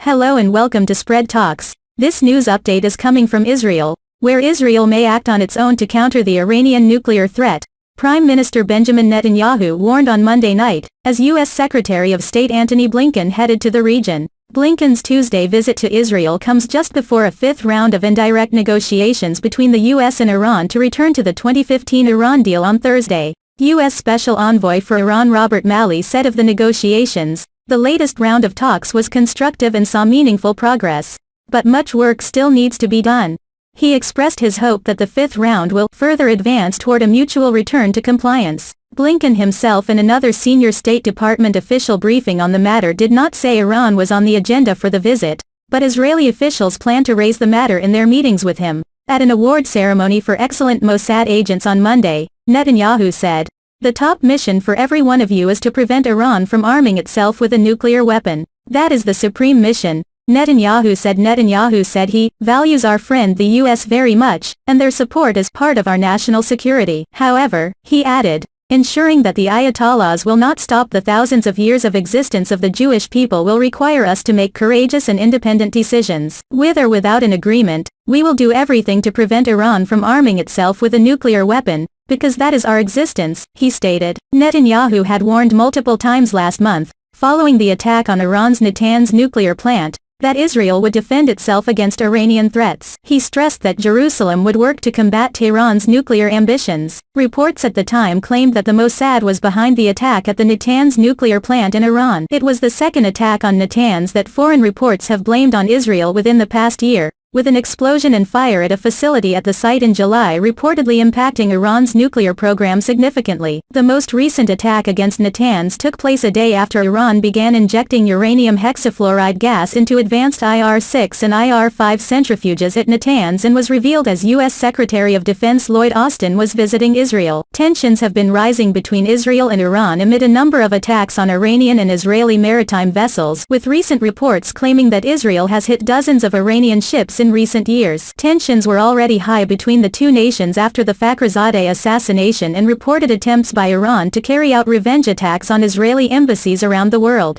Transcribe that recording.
Hello and welcome to Spread Talks. This news update is coming from Israel, where Israel may act on its own to counter the Iranian nuclear threat. Prime Minister Benjamin Netanyahu warned on Monday night, as U.S. Secretary of State Antony Blinken headed to the region. Blinken's Tuesday visit to Israel comes just before a fifth round of indirect negotiations between the U.S. and Iran to return to the 2015 Iran deal on Thursday. U.S. Special Envoy for Iran Robert Malley said of the negotiations, "The latest round of talks was constructive and saw meaningful progress. But much work still needs to be done." He expressed his hope that the fifth round will further advance toward a mutual return to compliance. Blinken himself and another senior State Department official briefing on the matter did not say Iran was on the agenda for the visit, but Israeli officials plan to raise the matter in their meetings with him. At an award ceremony for excellent Mossad agents on Monday, Netanyahu said, "The top mission for every one of you is to prevent Iran from arming itself with a nuclear weapon. That is the supreme mission." Netanyahu said he values our friend the U.S. very much, and their support is part of our national security. However, he added, ensuring that the Ayatollahs will not stop the thousands of years of existence of the Jewish people will require us to make courageous and independent decisions. With or without an agreement, we will do everything to prevent Iran from arming itself with a nuclear weapon, because that is our existence, he stated. Netanyahu had warned multiple times last month, following the attack on Iran's Natanz nuclear plant, that Israel would defend itself against Iranian threats. He stressed that Jerusalem would work to combat Tehran's nuclear ambitions. Reports at the time claimed that the Mossad was behind the attack at the Natanz nuclear plant in Iran. It was the second attack on Natanz that foreign reports have blamed on Israel within the past year, with an explosion and fire at a facility at the site in July reportedly impacting Iran's nuclear program significantly. The most recent attack against Natanz took place a day after Iran began injecting uranium hexafluoride gas into advanced IR-6 and IR-5 centrifuges at Natanz and was revealed as U.S. Secretary of Defense Lloyd Austin was visiting Israel. Tensions have been rising between Israel and Iran amid a number of attacks on Iranian and Israeli maritime vessels, with recent reports claiming that Israel has hit dozens of Iranian ships in recent years. Tensions were already high between the two nations after the Fakhrizadeh assassination and reported attempts by Iran to carry out revenge attacks on Israeli embassies around the world.